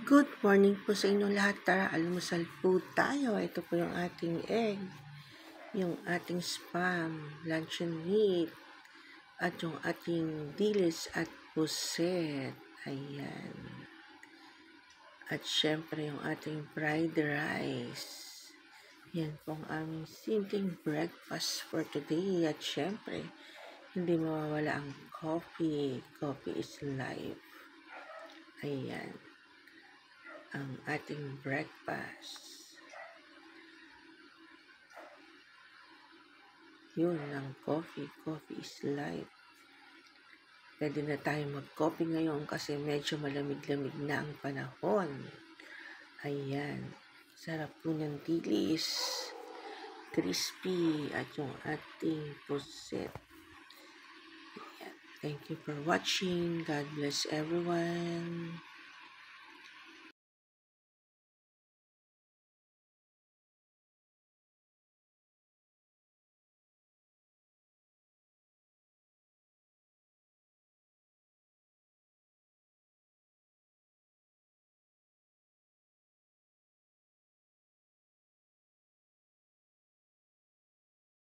Good morning po sa inyo lahat. Tara, almusal po tayo. Ito po yung ating egg, yung ating spam, luncheon meat, at yung ating dilis at puset. Ayan. At syempre yung ating fried rice. Yan po ang aming simpleng breakfast for today. At syempre, hindi mawawala ang coffee. Coffee is life. Ayan. Ang ating breakfast. Yun ang coffee. Coffee is life. Pwede na tayo mag-coffee ngayon kasi medyo malamig-lamig na ang panahon. Ayan. Sarap po ng dilis. Crispy. At yung ating puset. Ayan. Thank you for watching. God bless everyone.